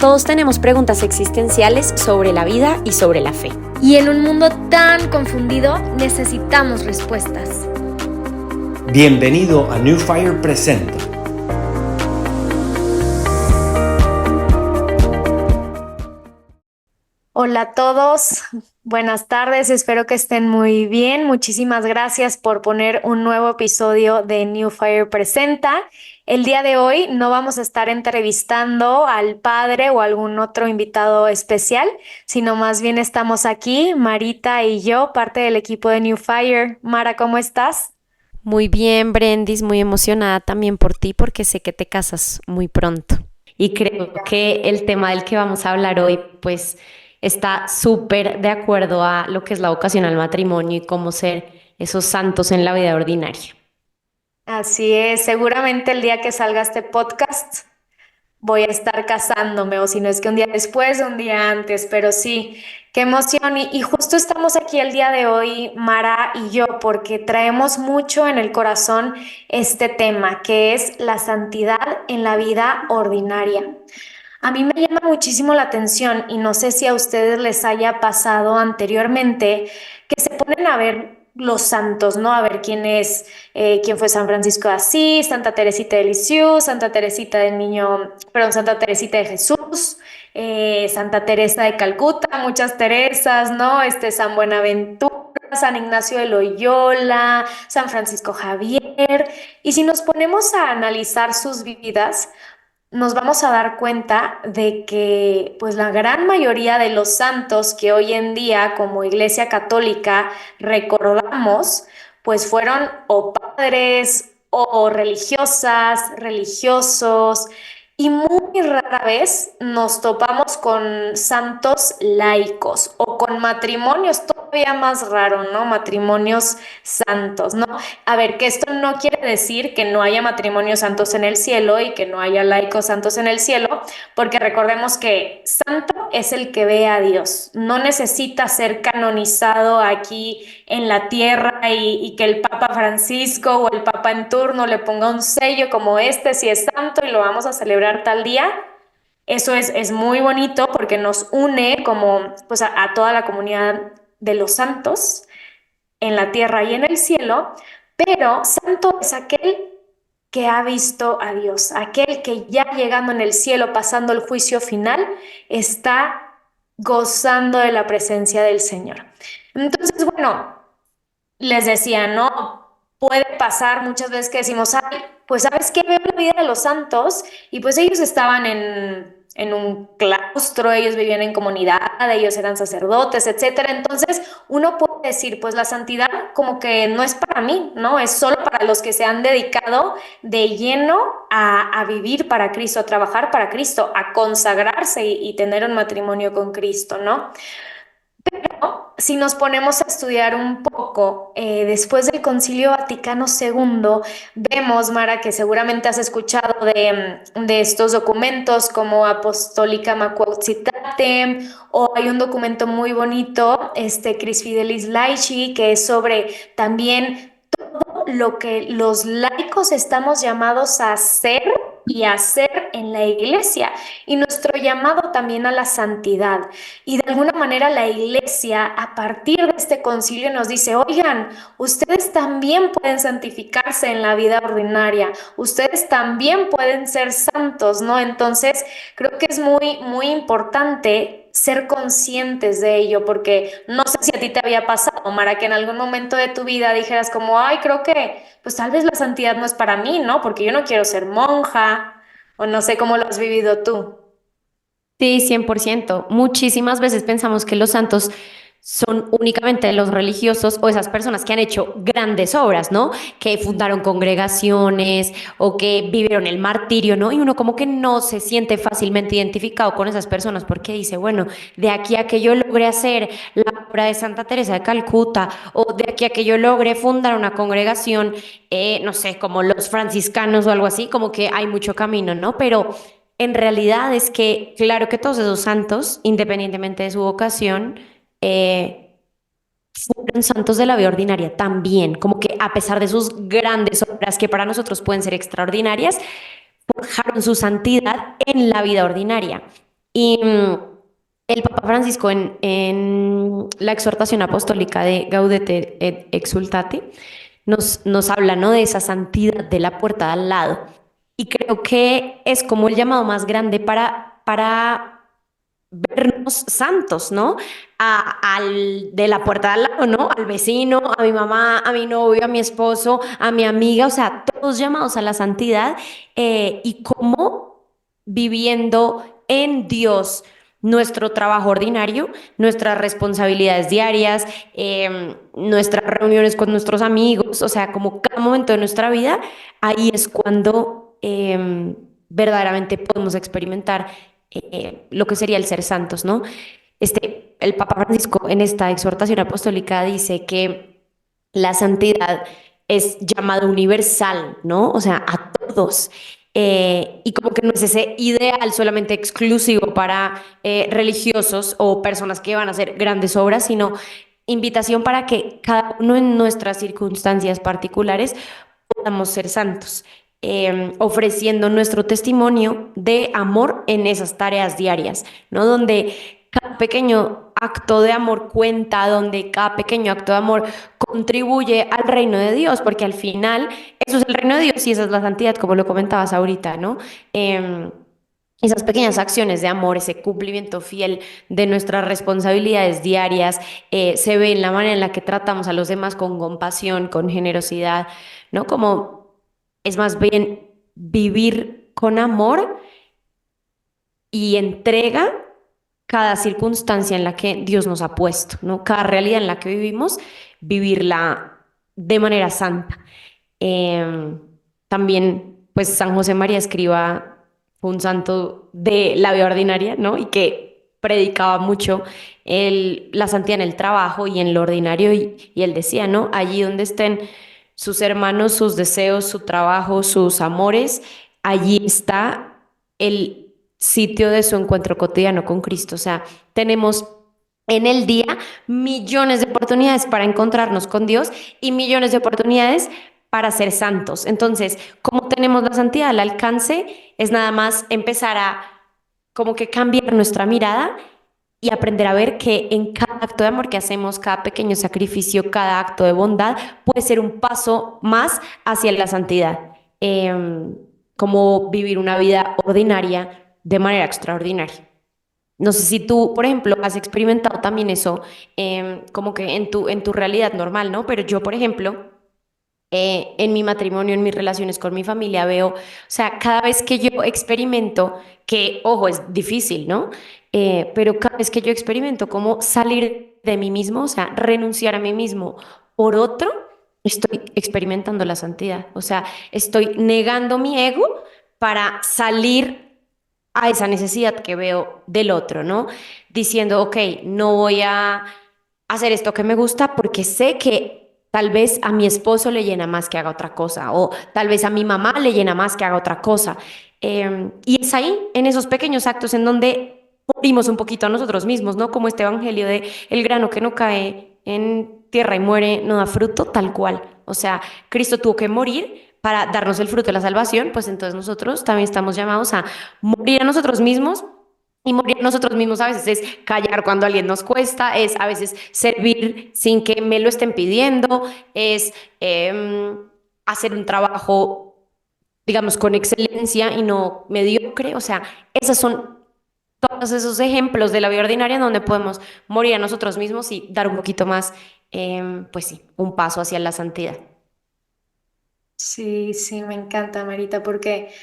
Todos tenemos preguntas existenciales sobre la vida y sobre la fe. Y en un mundo tan confundido, necesitamos respuestas. Bienvenido a New Fire Presenta. Hola a todos, buenas tardes, espero que estén muy bien. Muchísimas gracias por poner un nuevo episodio de New Fire Presenta. El día de hoy no vamos a estar entrevistando al padre o algún otro invitado especial, sino más bien estamos aquí, Marita y yo, parte del equipo de New Fire. Mara, ¿cómo estás? Muy bien, Brendis, muy emocionada también por ti porque sé que te casas muy pronto. Y creo que el tema del que vamos a hablar hoy, pues, está súper de acuerdo a lo que es la vocación al matrimonio y cómo ser esos santos en la vida ordinaria. Así es, seguramente el día que salga este podcast voy a estar casándome, o si no es que un día después, un día antes, pero sí, qué emoción. Y justo estamos aquí el día de hoy, Mara y yo, porque traemos mucho en el corazón este tema, que es la santidad en la vida ordinaria. A mí me llama muchísimo la atención y no sé si a ustedes les haya pasado anteriormente que se ponen a ver los santos, ¿no? A ver quién fue San Francisco de Asís, Santa Teresita de Lisieux, Santa Teresita del Niño, perdón, Santa Teresita de Jesús, Santa Teresa de Calcuta, muchas Teresas, ¿no? San Buenaventura, San Ignacio de Loyola, San Francisco Javier. Y si nos ponemos a analizar sus vidas, nos vamos a dar cuenta de que pues la gran mayoría de los santos que hoy en día como Iglesia Católica recordamos, pues fueron o padres o religiosas, religiosos, y muy rara vez nos topamos con santos laicos o con matrimonios todavía más raro, ¿no? Matrimonios santos, ¿no? A ver, que esto no quiere decir que no haya matrimonios santos en el cielo y que no haya laicos santos en el cielo, porque recordemos que santo es el que ve a Dios, no necesita ser canonizado aquí en la tierra y que el Papa Francisco o el Papa en turno le ponga un sello como este si es santo y lo vamos a celebrar tal día. Eso es muy bonito porque nos une como pues a toda la comunidad de los santos en la tierra y en el cielo, pero santo es aquel que ha visto a Dios, aquel que ya llegando en el cielo, pasando el juicio final, está gozando de la presencia del Señor. Entonces, bueno, les decía, ¿no? Puede pasar muchas veces que decimos, ay, pues ¿sabes qué? Veo la vida de los santos y pues ellos estaban en un claustro, ellos vivían en comunidad, ellos eran sacerdotes, etcétera. Entonces uno puede decir, pues la santidad como que no es para mí, ¿no? Es solo para los que se han dedicado de lleno a vivir para Cristo, a trabajar para Cristo, a consagrarse y tener un matrimonio con Cristo, ¿no? Si nos ponemos a estudiar un poco, después del Concilio Vaticano II, vemos, Mara, que seguramente has escuchado de estos documentos como Apostolica Maquae Citatem, o hay un documento muy bonito, Quis Fidelis Laici, que es sobre también todo lo que los laicos estamos llamados a hacer y hacer en la iglesia y nuestro llamado también a la santidad. Y de alguna manera la iglesia a partir de este concilio nos dice, oigan, ustedes también pueden santificarse en la vida ordinaria, ustedes también pueden ser santos, ¿no? Entonces creo que es muy, muy importante ser conscientes de ello, porque no sé si a ti te había pasado, Mara, que en algún momento de tu vida dijeras como, ay, creo que pues tal vez la santidad no es para mí, ¿no? Porque yo no quiero ser monja, o no sé cómo lo has vivido tú. Sí, 100%. Muchísimas veces pensamos que los santos son únicamente los religiosos o esas personas que han hecho grandes obras, ¿no? Que fundaron congregaciones o que vivieron el martirio, ¿no? Y uno como que no se siente fácilmente identificado con esas personas porque dice, bueno, de aquí a que yo logre hacer la obra de Santa Teresa de Calcuta o de aquí a que yo logre fundar una congregación, no sé, como los franciscanos o algo así, como que hay mucho camino, ¿no? Pero en realidad es que, claro que todos esos santos, independientemente de su vocación, eh, fueron santos de la vida ordinaria también, como que a pesar de sus grandes obras que para nosotros pueden ser extraordinarias, forjaron su santidad en la vida ordinaria. Y el Papa Francisco en la exhortación apostólica de Gaudete et Exsultate nos habla, ¿no? De esa santidad de la puerta de al lado. Y creo que es como el llamado más grande para vernos santos, ¿no? De la puerta de al lado, ¿no? Al vecino, a mi mamá, a mi novio, a mi esposo, a mi amiga, o sea, todos llamados a la santidad y cómo viviendo en Dios nuestro trabajo ordinario, nuestras responsabilidades diarias, nuestras reuniones con nuestros amigos, o sea, como cada momento de nuestra vida, ahí es cuando verdaderamente podemos experimentar lo que sería el ser santos, ¿no? El Papa Francisco en esta exhortación apostólica dice que la santidad es llamado universal, ¿no? O sea, a todos. Y como que no es ese ideal solamente exclusivo para religiosos o personas que van a hacer grandes obras, sino invitación para que cada uno en nuestras circunstancias particulares podamos ser santos, ofreciendo nuestro testimonio de amor en esas tareas diarias, ¿no? Donde cada pequeño acto de amor cuenta, donde cada pequeño acto de amor contribuye al reino de Dios, porque al final eso es el reino de Dios y esa es la santidad, como lo comentabas ahorita, ¿no? Esas pequeñas acciones de amor, ese cumplimiento fiel de nuestras responsabilidades diarias, se ve en la manera en la que tratamos a los demás con compasión, con generosidad, ¿no? Como es más bien vivir con amor y entrega cada circunstancia en la que Dios nos ha puesto, ¿no? Cada realidad en la que vivimos, vivirla de manera santa. Em, También, pues San José María Escriba fue un santo de la vida ordinaria, ¿no? Y que predicaba mucho la santidad en el trabajo y en lo ordinario, y él decía, ¿no? Allí donde estén sus hermanos, sus deseos, su trabajo, sus amores, allí está el sitio de su encuentro cotidiano con Cristo. O sea, tenemos en el día millones de oportunidades para encontrarnos con Dios y millones de oportunidades para ser santos. Entonces, como tenemos la santidad al alcance, es nada más empezar a como que cambiar nuestra mirada y aprender a ver que en cada acto de amor que hacemos, cada pequeño sacrificio, cada acto de bondad puede ser un paso más hacia la santidad. Como vivir una vida ordinaria de manera extraordinaria. No sé si tú, por ejemplo, has experimentado también eso, como que en tu realidad normal, ¿no? Pero yo, por ejemplo, en mi matrimonio, en mis relaciones con mi familia, veo, o sea, cada vez que yo experimento, que, ojo, es difícil, ¿no? Pero cada vez que yo experimento cómo salir de mí mismo, o sea, renunciar a mí mismo por otro, estoy experimentando la santidad. O sea, estoy negando mi ego para salir a esa necesidad que veo del otro, ¿no? Diciendo, ok, no voy a hacer esto que me gusta porque sé que tal vez a mi esposo le llena más que haga otra cosa, o tal vez a mi mamá le llena más que haga otra cosa. Y es ahí, en esos pequeños actos, en donde morimos un poquito a nosotros mismos, ¿no? Como este evangelio de el grano que no cae en tierra y muere, no da fruto, tal cual. O sea, Cristo tuvo que morir para darnos el fruto de la salvación, pues entonces nosotros también estamos llamados a morir a nosotros mismos. Y morir a nosotros mismos a veces es callar cuando alguien nos cuesta, es a veces servir sin que me lo estén pidiendo, es hacer un trabajo, digamos, con excelencia y no mediocre. O sea, esos son todos esos ejemplos de la vida ordinaria en donde podemos morir a nosotros mismos y dar un poquito más, pues sí, un paso hacia la santidad. Sí, sí, me encanta, Marita, porque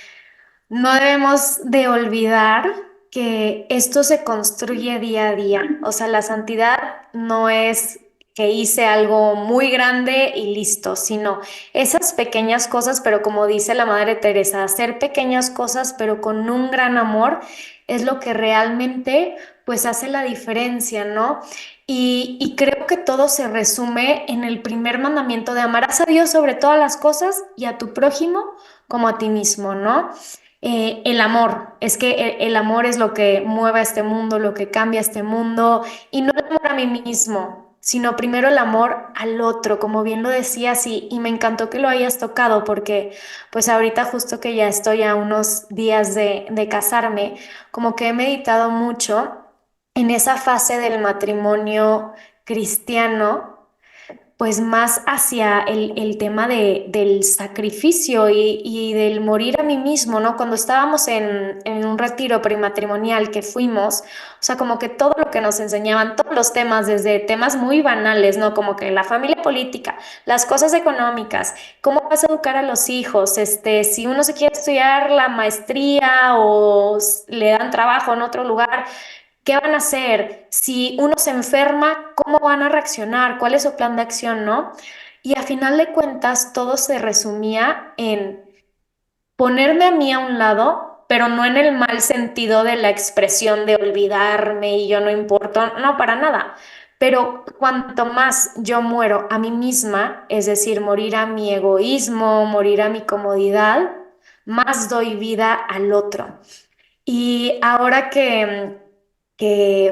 no debemos de olvidar que esto se construye día a día. O sea, la santidad no es que hice algo muy grande y listo, sino esas pequeñas cosas, pero como dice la Madre Teresa, hacer pequeñas cosas, pero con un gran amor, es lo que realmente pues hace la diferencia, ¿no? Y creo que todo se resume en el primer mandamiento de amarás a Dios sobre todas las cosas y a tu prójimo como a ti mismo, ¿no? El amor, es que el amor es lo que mueve a este mundo, lo que cambia este mundo, y no el amor a mí mismo, sino primero el amor al otro, como bien lo decías, y me encantó que lo hayas tocado porque pues ahorita justo que ya estoy a unos días de casarme, como que he meditado mucho en esa fase del matrimonio cristiano, pues más hacia el tema del sacrificio y del morir a mí mismo, ¿no? Cuando estábamos en un retiro prematrimonial que fuimos, o sea, como que todo lo que nos enseñaban, todos los temas, desde temas muy banales, ¿no? Como que la familia política, las cosas económicas, cómo vas a educar a los hijos, si uno se quiere estudiar la maestría o le dan trabajo en otro lugar. ¿Qué van a hacer? Si uno se enferma, ¿cómo van a reaccionar? ¿Cuál es su plan de acción, no? Y a final de cuentas, todo se resumía en ponerme a mí a un lado, pero no en el mal sentido de la expresión de olvidarme y yo no importo, no, para nada. Pero cuanto más yo muero a mí misma, es decir, morir a mi egoísmo, morir a mi comodidad, más doy vida al otro. Y ahora que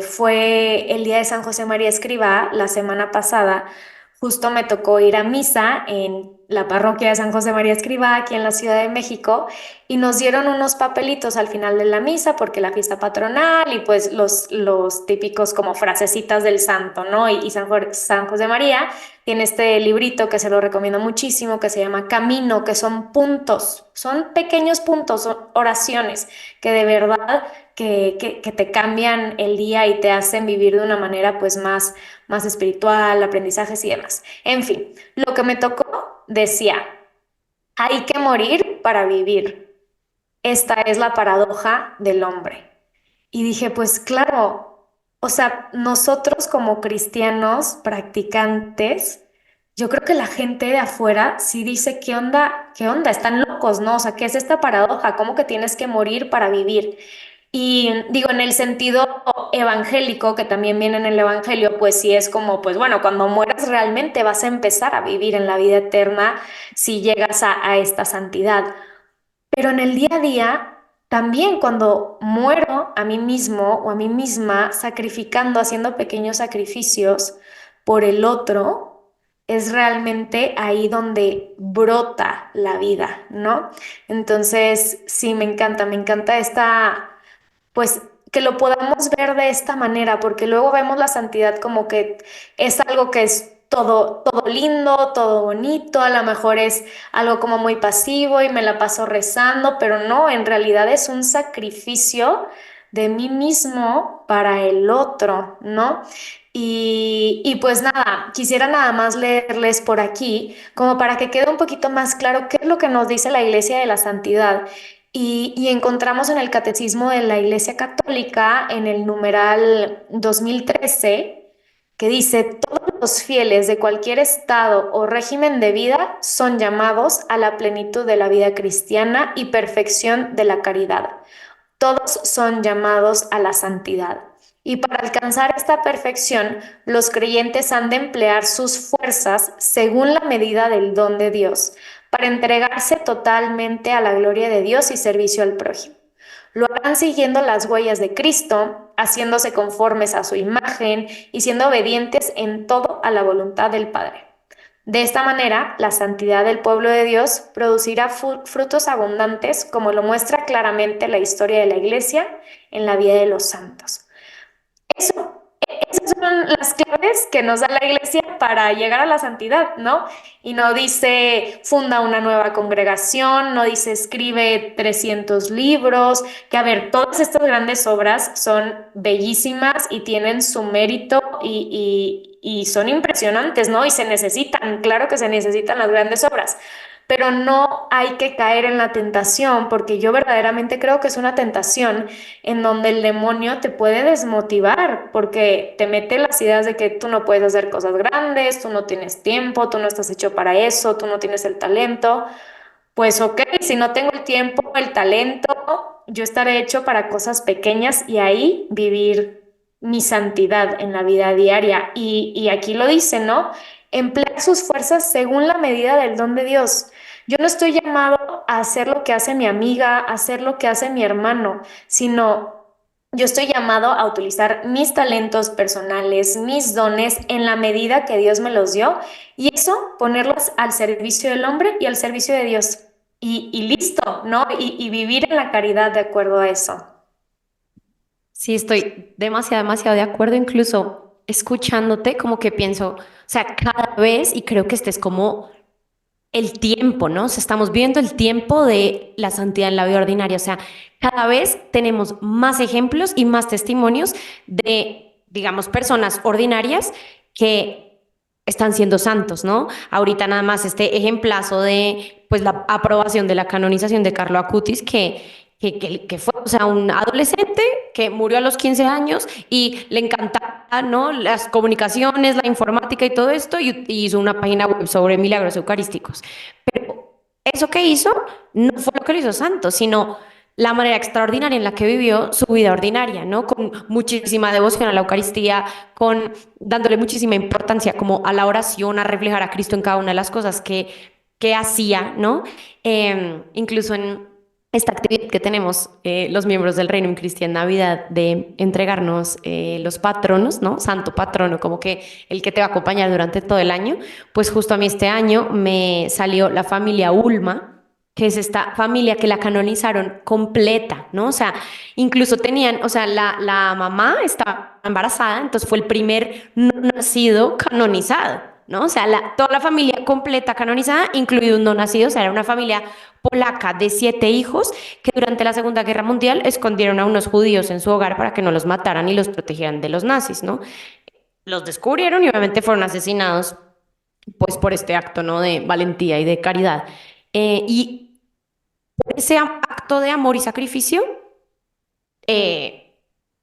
fue el día de San José María Escrivá, la semana pasada, justo me tocó ir a misa en la parroquia de San José María Escrivá, aquí en la Ciudad de México, y nos dieron unos papelitos al final de la misa, porque la fiesta patronal y pues los típicos como frasecitas del santo, ¿no? Y San José María tiene este librito que se lo recomiendo muchísimo, que se llama Camino, que son puntos, son pequeños puntos, son oraciones que de verdad que te cambian el día y te hacen vivir de una manera pues más espiritual, aprendizajes y demás. En fin, lo que me tocó decía, hay que morir para vivir. Esta es la paradoja del hombre. Y dije, pues claro, o sea, nosotros como cristianos practicantes, yo creo que la gente de afuera sí dice, qué onda? Están locos, ¿no? O sea, ¿qué es esta paradoja? ¿Cómo que tienes que morir para vivir? Y digo, en el sentido evangélico, que también viene en el Evangelio, pues sí es como, pues bueno, cuando mueras realmente vas a empezar a vivir en la vida eterna si llegas a esta santidad. Pero en el día a día, también cuando muero a mí mismo o a mí misma, sacrificando, haciendo pequeños sacrificios por el otro, es realmente ahí donde brota la vida, ¿no? Entonces, sí, me encanta esta pues que lo podamos ver de esta manera, porque luego vemos la santidad como que es algo que es todo lindo, todo bonito, a lo mejor es algo como muy pasivo y me la paso rezando, pero no, en realidad es un sacrificio de mí mismo para el otro, ¿no? Y pues nada, quisiera nada más leerles por aquí, como para que quede un poquito más claro qué es lo que nos dice la Iglesia de la Santidad. Y encontramos en el Catecismo de la Iglesia Católica, en el numeral 2013, que dice, todos los fieles de cualquier estado o régimen de vida son llamados a la plenitud de la vida cristiana y perfección de la caridad. Todos son llamados a la santidad. Y para alcanzar esta perfección, los creyentes han de emplear sus fuerzas según la medida del don de Dios, para entregarse totalmente a la gloria de Dios y servicio al prójimo. Lo harán siguiendo las huellas de Cristo, haciéndose conformes a su imagen y siendo obedientes en todo a la voluntad del Padre. De esta manera, la santidad del pueblo de Dios producirá frutos abundantes, como lo muestra claramente la historia de la Iglesia en la vida de los santos. Eso, esas son las claves que nos da la Iglesia para llegar a la santidad, ¿no? Y no dice funda una nueva congregación, no dice escribe 300 libros, que a ver, todas estas grandes obras son bellísimas y tienen su mérito y son impresionantes, ¿no? Y se necesitan, claro que se necesitan las grandes obras, pero no hay que caer en la tentación, porque yo verdaderamente creo que es una tentación en donde el demonio te puede desmotivar, porque te mete las ideas de que tú no puedes hacer cosas grandes, tú no tienes tiempo, tú no estás hecho para eso, tú no tienes el talento. Pues ok, si no tengo el tiempo, el talento, yo estaré hecho para cosas pequeñas y ahí vivir mi santidad en la vida diaria. Y aquí lo dice, ¿no? Emplear sus fuerzas según la medida del don de Dios. Yo no estoy llamado a hacer lo que hace mi amiga, a hacer lo que hace mi hermano, sino yo estoy llamado a utilizar mis talentos personales, mis dones en la medida que Dios me los dio y eso ponerlos al servicio del hombre y al servicio de Dios. Y listo, ¿no? Y vivir en la caridad de acuerdo a eso. Sí, estoy demasiado, demasiado de acuerdo, incluso escuchándote, como que pienso, o sea, cada vez, y creo que este es como el tiempo, ¿no? O sea, estamos viendo el tiempo de la santidad en la vida ordinaria, o sea, cada vez tenemos más ejemplos y más testimonios de, digamos, personas ordinarias que están siendo santos, ¿no? Ahorita nada más este ejemplazo de, pues, la aprobación de la canonización de Carlo Acutis, que fue, o sea, un adolescente que murió a los 15 años y le encantaba, ¿no? Las comunicaciones, la informática y todo esto, y hizo una página web sobre milagros eucarísticos. Pero eso que hizo no fue lo que lo hizo santo, sino la manera extraordinaria en la que vivió su vida ordinaria, ¿no? Con muchísima devoción a la Eucaristía, con dándole muchísima importancia como a la oración, a reflejar a Cristo en cada una de las cosas que hacía, ¿no? Incluso en esta actividad que tenemos los miembros del Reino Cristian Navidad de entregarnos los patronos, ¿no? Santo patrono, como que el que te va a acompañar durante todo el año, pues justo a mí este año me salió la familia Ulma, que es esta familia que la canonizaron completa, ¿no? O sea, incluso tenían, o sea, la mamá estaba embarazada, entonces fue el primer no nacido canonizado, ¿no? O sea, toda la familia completa canonizada, incluido un no nacido, o sea, era una familia polaca de 7 hijos que durante la Segunda Guerra Mundial escondieron a unos judíos en su hogar para que no los mataran y los protegieran de los nazis, ¿no? Los descubrieron y obviamente fueron asesinados, pues, por este acto, ¿no? De valentía y de caridad. Y por ese acto de amor y sacrificio,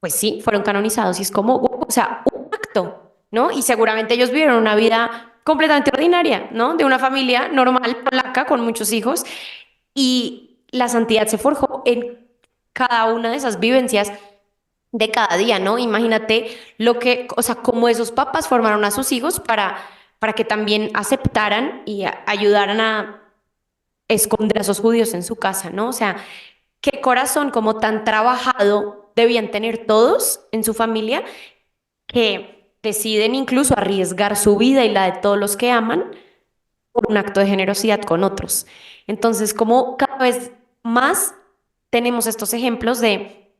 pues sí, fueron canonizados y es como, o sea, un acto, ¿no? Y seguramente ellos vivieron una vida completamente ordinaria, ¿no? De una familia normal, polaca, con muchos hijos, y la santidad se forjó en cada una de esas vivencias de cada día, ¿no? Imagínate lo que, o sea, cómo esos papás formaron a sus hijos para que también aceptaran y ayudaran a esconder a esos judíos en su casa, ¿no? O sea, qué corazón como tan trabajado debían tener todos en su familia que deciden incluso arriesgar su vida y la de todos los que aman por un acto de generosidad con otros. Entonces, como cada vez más tenemos estos ejemplos de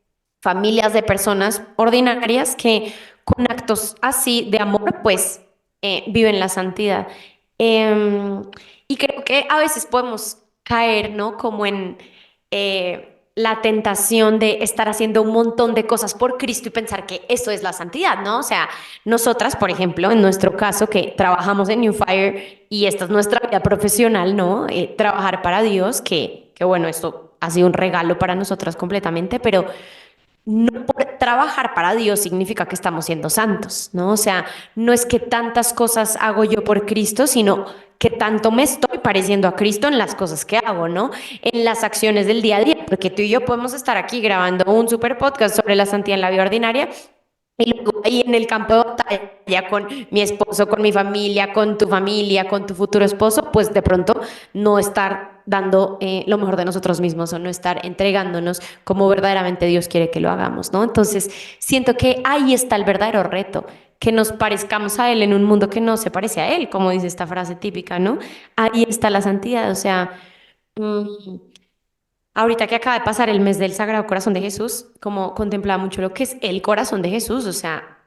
familias de personas ordinarias que con actos así de amor, pues viven la santidad. Em, y creo que a veces podemos caer, ¿no? Como en la tentación de estar haciendo un montón de cosas por Cristo y pensar que eso es la santidad, ¿no? O sea, nosotras, por ejemplo, en nuestro caso, que trabajamos en New Fire y esta es nuestra vida profesional, ¿no? Trabajar para Dios, que bueno, esto ha sido un regalo para nosotras completamente, pero no por trabajar para Dios significa que estamos siendo santos, ¿no? O sea, no es que tantas cosas hago yo por Cristo, sino que tanto me estoy pareciendo a Cristo en las cosas que hago, ¿no? En las acciones del día a día, porque tú y yo podemos estar aquí grabando un super podcast sobre la santidad en la vida ordinaria y luego ahí en el campo de batalla con mi esposo, con mi familia, con tu futuro esposo, pues de pronto no estar dando lo mejor de nosotros mismos o no estar entregándonos como verdaderamente Dios quiere que lo hagamos, ¿no? Entonces, siento que ahí está el verdadero reto, que nos parezcamos a Él en un mundo que no se parece a Él, como dice esta frase típica, ¿no? Ahí está la santidad, o sea... mm, ahorita que acaba de pasar el mes del Sagrado Corazón de Jesús, como contemplaba mucho lo que es el corazón de Jesús, o sea,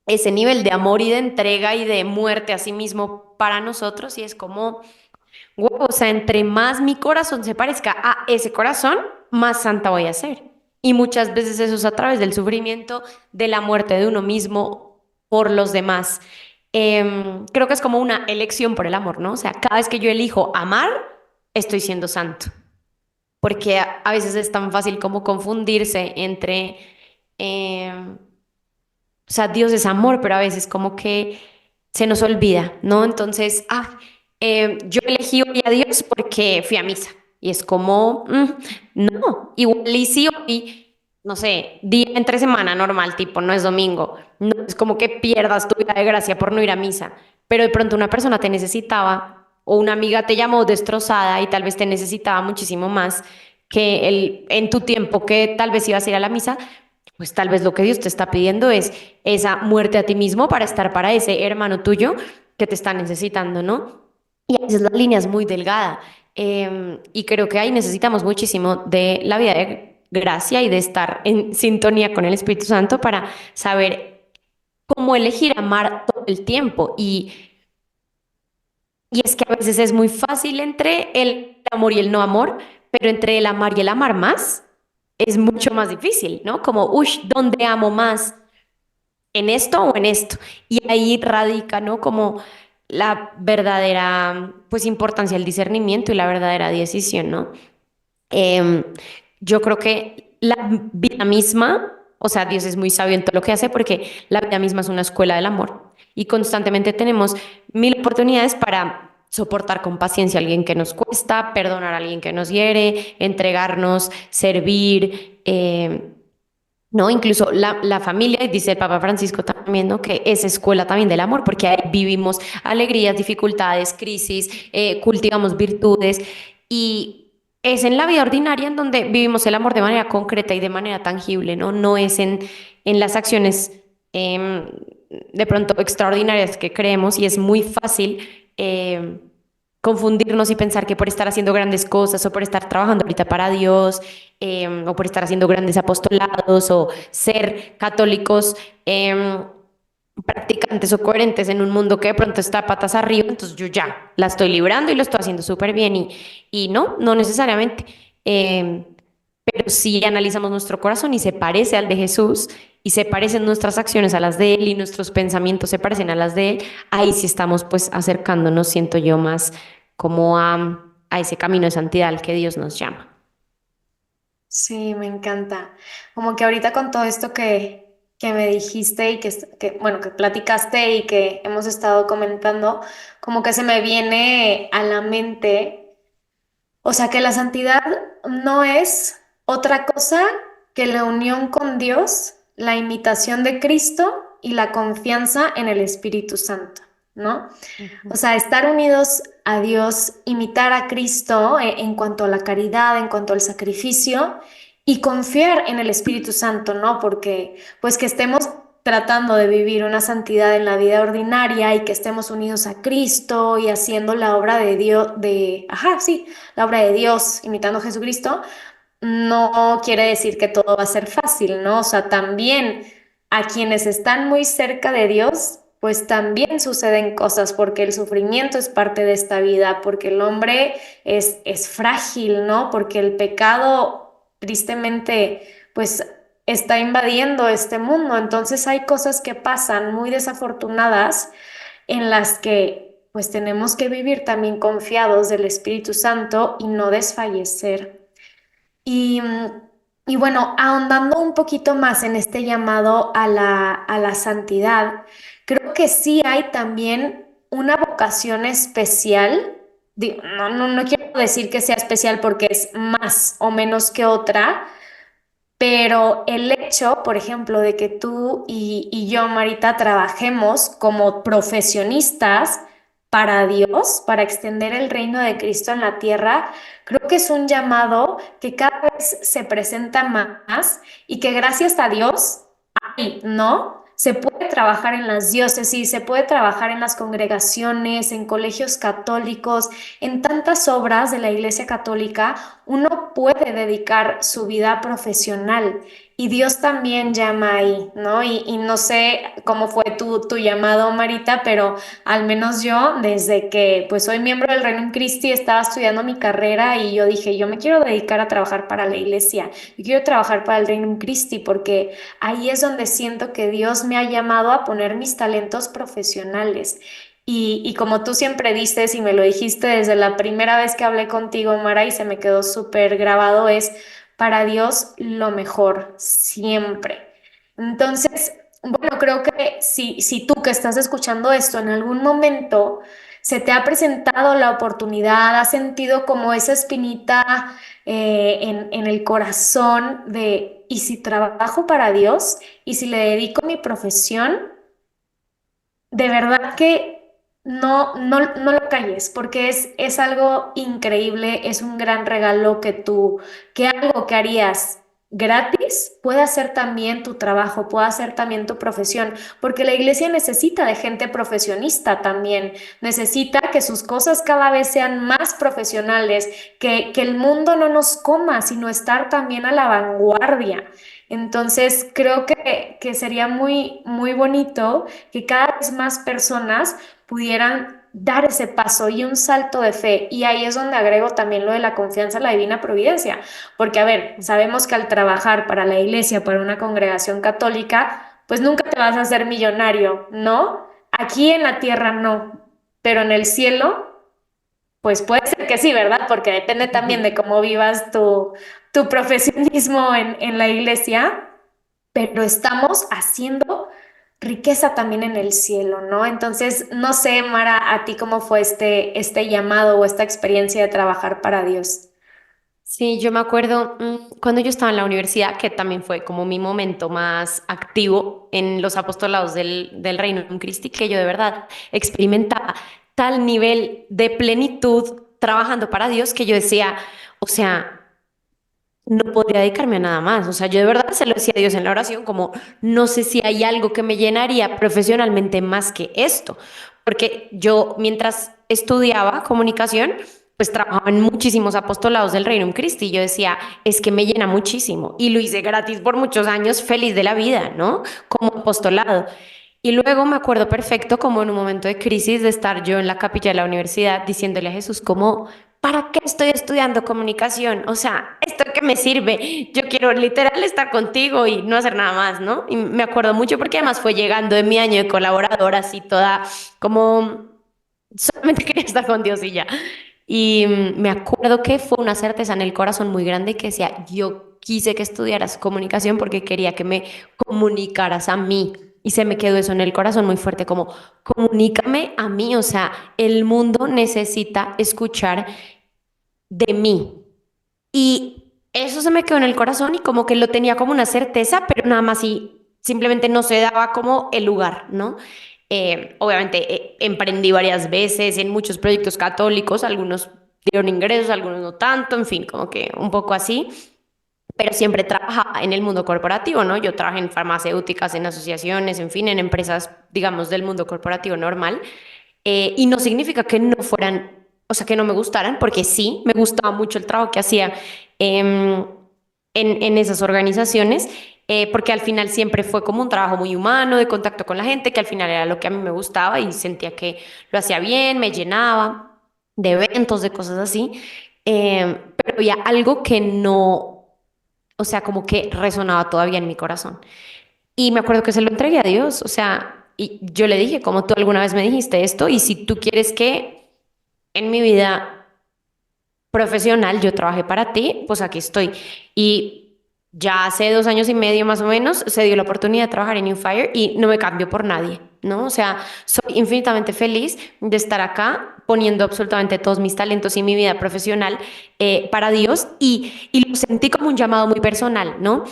ese nivel de amor y de entrega y de muerte a sí mismo para nosotros, y es como, wow, o sea, entre más mi corazón se parezca a ese corazón, más santa voy a ser. Y muchas veces eso es a través del sufrimiento, de la muerte de uno mismo por los demás. Creo que es como una elección por el amor, ¿no? O sea, cada vez que yo elijo amar, estoy siendo santo porque a veces es tan fácil como confundirse entre, o sea, Dios es amor, pero a veces como que se nos olvida, ¿no? Entonces, yo elegí hoy a Dios porque fui a misa. Y es como, no, igual y si hoy, no sé, día entre semana normal, tipo, no es domingo, no es como que pierdas tu vida de gracia por no ir a misa, pero de pronto una persona te necesitaba o una amiga te llamó destrozada y tal vez te necesitaba muchísimo más que el, en tu tiempo que tal vez ibas a ir a la misa, pues tal vez lo que Dios te está pidiendo es esa muerte a ti mismo para estar para ese hermano tuyo que te está necesitando, ¿no? Y a veces la línea es muy delgada. Y creo que ahí necesitamos muchísimo de la vida de gracia y de estar en sintonía con el Espíritu Santo para saber cómo elegir amar todo el tiempo. Y es que a veces es muy fácil entre el amor y el no amor, pero entre el amar y el amar más es mucho más difícil, ¿no? Como, uff, ¿dónde amo más? ¿En esto o en esto? Y ahí radica, ¿no? Como la verdadera, pues, importancia del discernimiento y la verdadera decisión, ¿no? Em, yo creo que la vida misma, o sea, Dios es muy sabio en todo lo que hace porque la vida misma es una escuela del amor y constantemente tenemos mil oportunidades para soportar con paciencia a alguien que nos cuesta, perdonar a alguien que nos hiere, entregarnos, servir. ¿No? Incluso la familia, y dice el Papa Francisco también, ¿no? Que es escuela también del amor, porque ahí vivimos alegrías, dificultades, crisis, cultivamos virtudes, y es en la vida ordinaria en donde vivimos el amor de manera concreta y de manera tangible, ¿no? No es en las acciones em, de pronto extraordinarias que creemos, y es muy fácil confundirnos y pensar que por estar haciendo grandes cosas o por estar trabajando ahorita para Dios, o por estar haciendo grandes apostolados o ser católicos practicantes o coherentes en un mundo que de pronto está patas arriba, entonces yo ya la estoy librando y lo estoy haciendo súper bien y no, no necesariamente. Em, pero si analizamos nuestro corazón y se parece al de Jesús y se parecen nuestras acciones a las de Él y nuestros pensamientos se parecen a las de Él, ahí sí estamos pues acercándonos, siento yo, más como a ese camino de santidad al que Dios nos llama. Sí, me encanta. Como que ahorita con todo esto que me dijiste y bueno, que platicaste y que hemos estado comentando, como que se me viene a la mente, o sea, que la santidad no es otra cosa que la unión con Dios, la imitación de Cristo y la confianza en el Espíritu Santo, ¿no? O Ujú. sea, estar unidos a Dios, imitar a Cristo en cuanto a la caridad, en cuanto al sacrificio y confiar en el Espíritu Santo, ¿no? Porque pues que estemos tratando de vivir una santidad en la vida ordinaria y que estemos unidos a Cristo y haciendo la obra de Dios, ajá, sí, la obra de Dios, imitando a Jesucristo, no quiere decir que todo va a ser fácil, ¿no? O sea, también a quienes están muy cerca de Dios, pues también suceden cosas porque el sufrimiento es parte de esta vida, porque el hombre es frágil, ¿no? Porque el pecado, tristemente, pues está invadiendo este mundo. Entonces hay cosas que pasan muy desafortunadas en las que pues tenemos que vivir también confiados del Espíritu Santo y no desfallecer. Y, y bueno, ahondando un poquito más en este llamado a la santidad, creo que sí hay también una vocación especial. No quiero decir que sea especial porque es más o menos que otra, pero el hecho, por ejemplo, de que tú y yo, Marita, trabajemos como profesionistas para Dios, para extender el reino de Cristo en la tierra, creo que es un llamado que cada vez se presenta más y que gracias a Dios hay, ¿no? Se puede trabajar en las diócesis, se puede trabajar en las congregaciones, en colegios católicos, en tantas obras de la Iglesia Católica uno puede dedicar su vida profesional y Dios también llama ahí, ¿no? Y no sé cómo fue tu llamado, Marita, pero al menos yo, desde que pues soy miembro del Reino Christi, estaba estudiando mi carrera y yo dije, yo me quiero dedicar a trabajar para la iglesia, yo quiero trabajar para el Reino Christi porque ahí es donde siento que Dios me ha llamado a poner mis talentos profesionales. Y como tú siempre dices y me lo dijiste desde la primera vez que hablé contigo, Mara, y se me quedó súper grabado, es para Dios lo mejor, siempre. Entonces, bueno, creo que si tú que estás escuchando esto en algún momento se te ha presentado la oportunidad, has sentido como esa espinita en el corazón de, ¿y si trabajo para Dios? ¿Y si le dedico mi profesión? De verdad que no lo calles, porque es algo increíble, es un gran regalo que algo que harías gratis pueda ser también tu trabajo, pueda ser también tu profesión, porque la iglesia necesita de gente profesionista también, necesita que sus cosas cada vez sean más profesionales, que el mundo no nos coma, sino estar también a la vanguardia. Entonces, creo que sería muy, muy bonito que cada vez más personas pudieran dar ese paso y un salto de fe. Y ahí es donde agrego también lo de la confianza en la divina providencia. Porque, a ver, sabemos que al trabajar para la iglesia, para una congregación católica, pues nunca te vas a hacer millonario, ¿no? Aquí en la tierra no, pero en el cielo, pues puede ser que sí, ¿verdad? Porque depende también de cómo vivas tu profesionismo en la iglesia, pero estamos haciendo riqueza también en el cielo, ¿no? Entonces, no sé, Mara, a ti cómo fue este llamado o esta experiencia de trabajar para Dios. Sí, yo me acuerdo cuando yo estaba en la universidad, que también fue como mi momento más activo en los apostolados del Reino de Cristo, que yo de verdad experimentaba tal nivel de plenitud trabajando para Dios que yo decía, o sea, no podría dedicarme a nada más. O sea, yo de verdad se lo decía a Dios en la oración, como no sé si hay algo que me llenaría profesionalmente más que esto. Porque yo, mientras estudiaba comunicación, pues trabajaba en muchísimos apostolados del Reino en Cristo y yo decía, es que me llena muchísimo. Y lo hice gratis por muchos años, feliz de la vida, ¿no? Como apostolado. Y luego me acuerdo perfecto como en un momento de crisis de estar yo en la capilla de la universidad diciéndole a Jesús como, ¿para qué estoy estudiando comunicación? O sea, ¿esto qué me sirve? Yo quiero literal estar contigo y no hacer nada más, ¿no? Y me acuerdo mucho porque además fue llegando en mi año de colaboradora así toda como solamente quería estar con Dios y ya. Y me acuerdo que fue una certeza en el corazón muy grande que decía, yo quise que estudiaras comunicación porque quería que me comunicaras a mí. Y se me quedó eso en el corazón muy fuerte, como comunícame a mí, o sea, el mundo necesita escuchar de mí. Y eso se me quedó en el corazón y como que lo tenía como una certeza, pero nada más y simplemente no se daba como el lugar, ¿no? Obviamente emprendí varias veces en muchos proyectos católicos, algunos dieron ingresos, algunos no tanto, en fin, como que un poco así, pero siempre trabajaba en el mundo corporativo, ¿no? Yo trabajé en farmacéuticas, en asociaciones, en fin, en empresas, digamos, del mundo corporativo normal. Y no significa que no fueran, o sea, que no me gustaran, porque sí, me gustaba mucho el trabajo que hacía em, en esas organizaciones, porque al final siempre fue como un trabajo muy humano, de contacto con la gente, que al final era lo que a mí me gustaba y sentía que lo hacía bien, me llenaba de eventos, de cosas así. Pero había algo que no, o sea, como que resonaba todavía en mi corazón. Y me acuerdo que se lo entregué a Dios, o sea, y yo le dije, como tú alguna vez me dijiste esto, y si tú quieres que en mi vida profesional yo trabaje para ti, pues aquí estoy. Y ya hace 2 años y medio más o menos se dio la oportunidad de trabajar en New Fire y no me cambio por nadie, ¿no? O sea, soy infinitamente feliz de estar acá poniendo absolutamente todos mis talentos y mi vida profesional para Dios y lo sentí como un llamado muy personal, ¿no?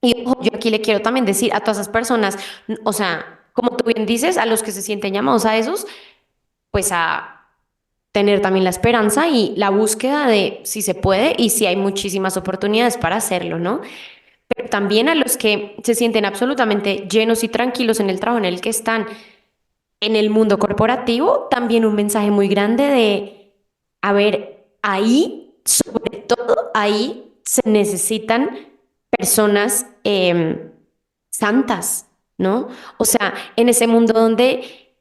Y ojo, yo aquí le quiero también decir a todas esas personas, o sea, como tú bien dices, a los que se sienten llamados a esos, pues a tener también la esperanza y la búsqueda de si se puede y si hay muchísimas oportunidades para hacerlo, ¿no? Pero también a los que se sienten absolutamente llenos y tranquilos en el trabajo en el que están en el mundo corporativo, también un mensaje muy grande de, a ver, ahí, sobre todo ahí, se necesitan personas santas, ¿no? O sea, en ese mundo donde,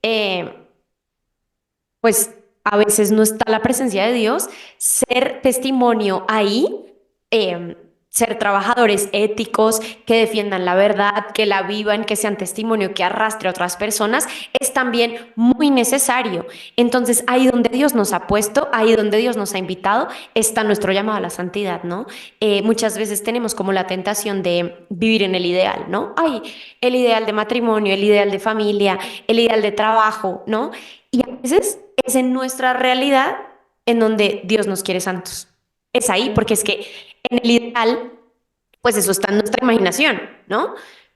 pues, a veces no está la presencia de Dios, ser testimonio ahí, eh, ser trabajadores éticos que defiendan la verdad, que la vivan, que sean testimonio, que arrastre a otras personas, es también muy necesario. Entonces, ahí donde Dios nos ha puesto, ahí donde Dios nos ha invitado, está nuestro llamado a la santidad, ¿no? Muchas veces tenemos como la tentación de vivir en el ideal, ¿no? Ay, el ideal de matrimonio, el ideal de familia, el ideal de trabajo, ¿no? Y a veces es en nuestra realidad en donde Dios nos quiere santos. Es ahí, porque es que en el ideal, pues eso está en nuestra imaginación, ¿no?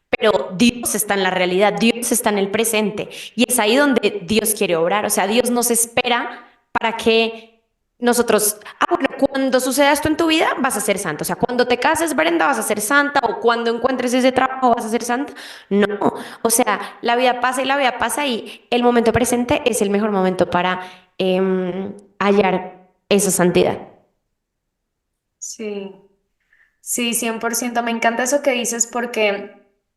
Pero Dios está en la realidad, Dios está en el presente y es ahí donde Dios quiere obrar. O sea, Dios nos espera para que nosotros, bueno, cuando suceda esto en tu vida, vas a ser santa. O sea, cuando te cases, Brenda, vas a ser santa, o cuando encuentres ese trabajo, vas a ser santa. No, o sea, la vida pasa y la vida pasa y el momento presente es el mejor momento para hallar esa santidad. Sí. Sí, 100%. Me encanta eso que dices porque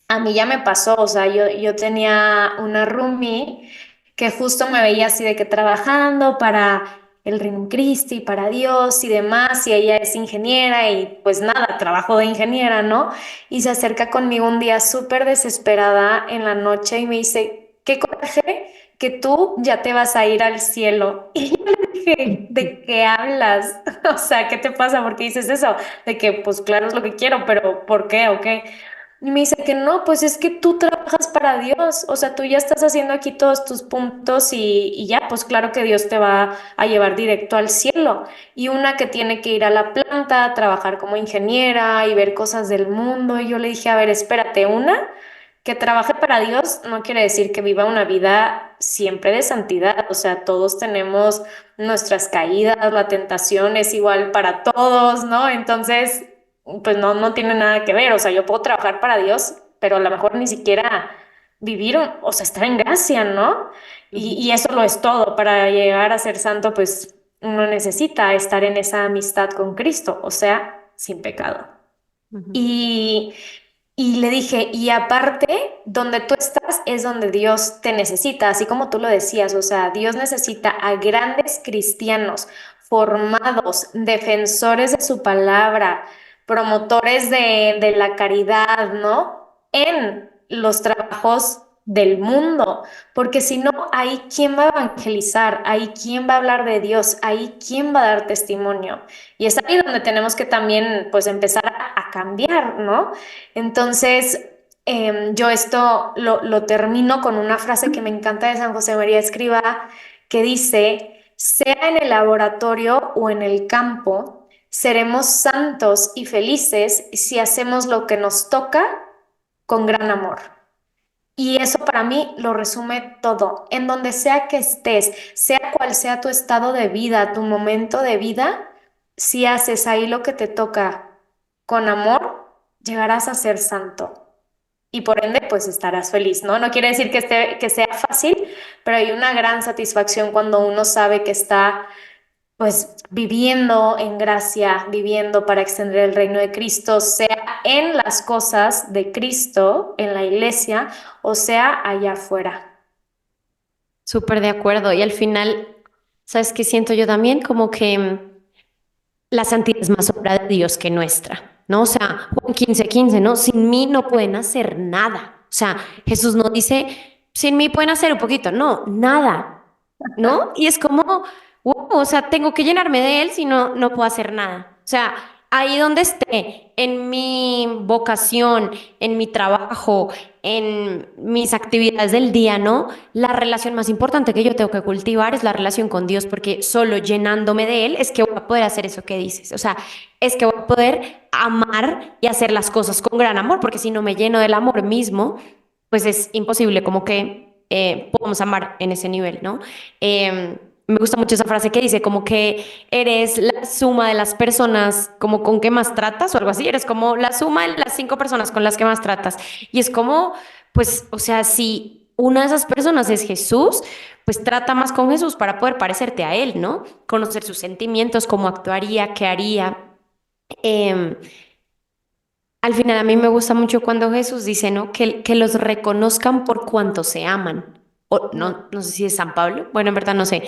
a mí ya me pasó, o sea, yo tenía una roomie que justo me veía así de que trabajando para el Reino Christi, para Dios y demás, y ella es ingeniera y pues nada, trabajo de ingeniera, ¿no? Y se acerca conmigo un día súper desesperada en la noche y me dice, qué coraje que tú ya te vas a ir al cielo. Y yo le dije, ¿de qué hablas? O sea, ¿qué te pasa? ¿Por qué dices eso? De que, pues claro, es lo que quiero, pero ¿por qué o qué? Y me dice que no, pues es que tú trabajas para Dios, o sea, tú ya estás haciendo aquí todos tus puntos y ya, pues claro que Dios te va a llevar directo al cielo. Y una que tiene que ir a la planta, trabajar como ingeniera y ver cosas del mundo. Y yo le dije, a ver, espérate, una que trabaje para Dios no quiere decir que viva una vida siempre de santidad, o sea, todos tenemos nuestras caídas, la tentación es igual para todos, ¿no? Entonces, pues no, no tiene nada que ver, o sea, yo puedo trabajar para Dios, pero a lo mejor ni siquiera vivir, o sea, estar en gracia, ¿no? Y eso lo es todo, para llegar a ser santo, pues uno necesita estar en esa amistad con Cristo, o sea, sin pecado. Ujú. Y y le dije, y aparte, donde tú estás es donde Dios te necesita, así como tú lo decías, o sea, Dios necesita a grandes cristianos formados, defensores de su palabra, promotores de la caridad, ¿no? En los trabajos del mundo, porque si no, ahí quién va a evangelizar, ahí quién va a hablar de Dios, ahí quién va a dar testimonio. Y es ahí donde tenemos que también, pues, empezar a cambiar, ¿no? Entonces, yo esto lo termino con una frase que me encanta de San José María Escrivá, que dice, sea en el laboratorio o en el campo, seremos santos y felices si hacemos lo que nos toca con gran amor. Y eso para mí lo resume todo. En donde sea que estés, sea cual sea tu estado de vida, tu momento de vida, si haces ahí lo que te toca con amor, llegarás a ser santo. Y por ende, pues estarás feliz, ¿no? No quiere decir que sea fácil, pero hay una gran satisfacción cuando uno sabe que está pues viviendo en gracia, viviendo para extender el reino de Cristo, sea en las cosas de Cristo, en la iglesia, o sea allá afuera. Súper de acuerdo. Y al final, ¿sabes qué siento yo también? Como que la santidad es más obra de Dios que nuestra, ¿no? O sea, Juan 15:15, ¿no? Sin mí no pueden hacer nada. O sea, Jesús no dice, sin mí pueden hacer un poquito, no, nada, ¿no? Y es como, wow, o sea, tengo que llenarme de Él si no, no puedo hacer nada. O sea, ahí donde esté, en mi vocación, en mi trabajo, en mis actividades del día, ¿no? La relación más importante que yo tengo que cultivar es la relación con Dios, porque solo llenándome de Él es que voy a poder hacer eso que dices. O sea, es que voy a poder amar y hacer las cosas con gran amor, porque si no me lleno del amor mismo, pues es imposible como que podamos amar en ese nivel, ¿no? Me gusta mucho esa frase que dice como que eres la suma de las personas como con que más tratas o algo así, eres como la suma de las 5 personas con las que más tratas. Y es como, pues, o sea, si una de esas personas es Jesús, pues trata más con Jesús para poder parecerte a Él, ¿no? Conocer sus sentimientos, cómo actuaría, qué haría. Em, Al final a mí me gusta mucho cuando Jesús dice, ¿no? Que los reconozcan por cuanto se aman. O no, no sé si es San Pablo, bueno, en verdad no sé,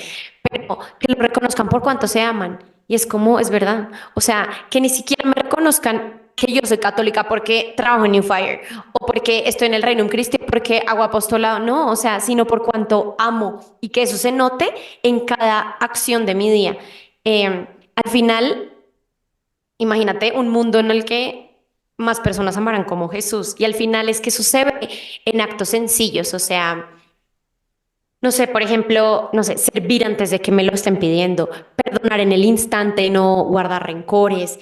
pero que los reconozcan por cuanto se aman. Y es como, es verdad. O sea, que ni siquiera me reconozcan que yo soy católica porque trabajo en New Fire o porque estoy en el Reino Cristo, porque hago apostolado. No, o sea, sino por cuanto amo y que eso se note en cada acción de mi día. Al final, imagínate un mundo en el que más personas amarán como Jesús y al final es que eso se ve en actos sencillos, o sea, no sé, por ejemplo, no sé, servir antes de que me lo estén pidiendo, perdonar en el instante, no guardar rencores,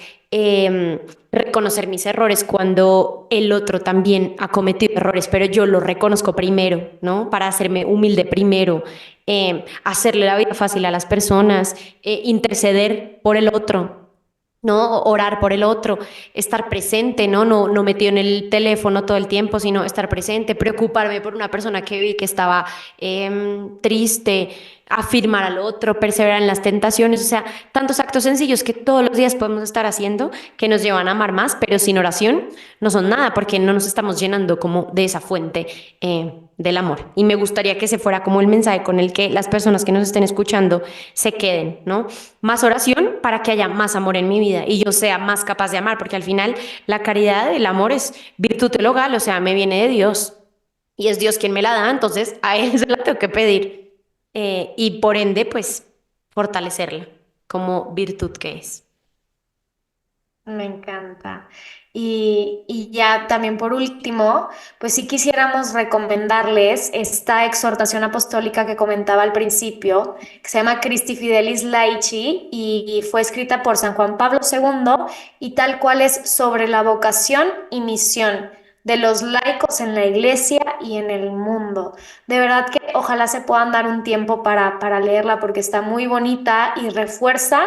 reconocer mis errores cuando el otro también ha cometido errores, pero yo lo reconozco primero, ¿no? Para hacerme humilde primero. hacerle la vida fácil a las personas, interceder por el otro, ¿no? Orar por el otro, estar presente, ¿no? No metido en el teléfono todo el tiempo, sino estar presente, preocuparme por una persona que vi que estaba triste, afirmar al otro, perseverar en las tentaciones, o sea, tantos actos sencillos que todos los días podemos estar haciendo que nos llevan a amar más, pero sin oración no son nada porque no nos estamos llenando como de esa fuente del amor. Y me gustaría que ese fuera como el mensaje con el que las personas que nos estén escuchando se queden, ¿no? Más oración para que haya más amor en mi vida y yo sea más capaz de amar, porque al final la caridad, el amor es virtud teologal, o sea, me viene de Dios y es Dios quien me la da, entonces a Él se la tengo que pedir y por ende, pues, fortalecerla como virtud que es. Me encanta. Y ya también por último, pues sí quisiéramos recomendarles esta exhortación apostólica que comentaba al principio, que se llama Christi Fidelis Laici y fue escrita por San Juan Pablo II y tal cual es sobre la vocación y misión de los laicos en la iglesia y en el mundo. De verdad que ojalá se puedan dar un tiempo para leerla porque está muy bonita y refuerza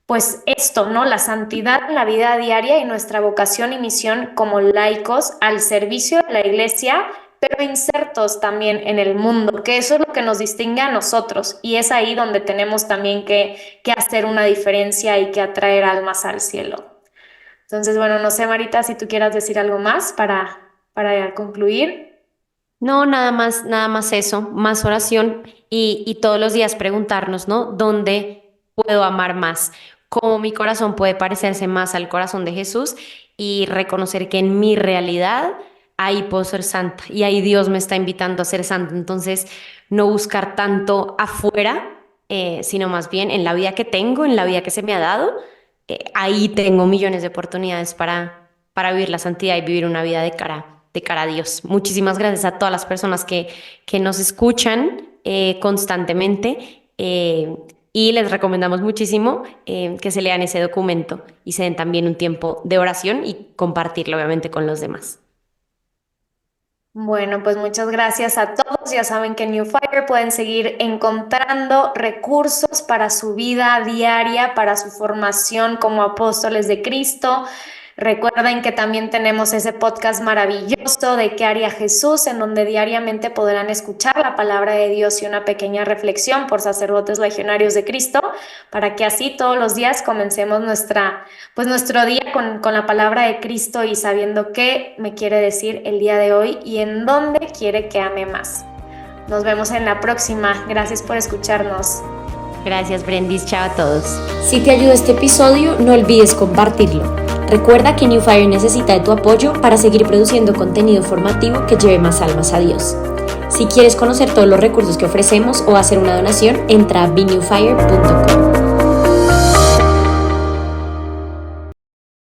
pues esto, ¿no? La santidad en la vida diaria y nuestra vocación y misión como laicos al servicio de la iglesia, pero insertos también en el mundo, que eso es lo que nos distingue a nosotros y es ahí donde tenemos también que hacer una diferencia y que atraer almas al cielo. Entonces, bueno, no sé, Marita, si tú quieras decir algo más para concluir. No, nada más eso, más oración y todos los días preguntarnos, ¿no? ¿Dónde puedo amar más? ¿Cómo mi corazón puede parecerse más al corazón de Jesús? Y reconocer que en mi realidad ahí puedo ser santa y ahí Dios me está invitando a ser santa. Entonces, no buscar tanto afuera, sino más bien en la vida que tengo, en la vida que se me ha dado. Ahí tengo millones de oportunidades para vivir la santidad y vivir una vida de cara a Dios. Muchísimas gracias a todas las personas que nos escuchan constantemente y les recomendamos muchísimo que se lean ese documento y se den también un tiempo de oración y compartirlo obviamente con los demás. Bueno, pues muchas gracias a todos. Ya saben que en New Fire pueden seguir encontrando recursos para su vida diaria, para su formación como apóstoles de Cristo. Recuerden que también tenemos ese podcast maravilloso de ¿Qué haría Jesús?, en donde diariamente podrán escuchar la palabra de Dios y una pequeña reflexión por sacerdotes legionarios de Cristo, para que así todos los días comencemos nuestro día con la palabra de Cristo y sabiendo qué me quiere decir el día de hoy y en dónde quiere que ame más. Nos vemos en la próxima. Gracias por escucharnos. Gracias, Brendis. Chao a todos. Si te ayudó este episodio, no olvides compartirlo. Recuerda que New Fire necesita de tu apoyo para seguir produciendo contenido formativo que lleve más almas a Dios. Si quieres conocer todos los recursos que ofrecemos o hacer una donación, entra a benewfire.com.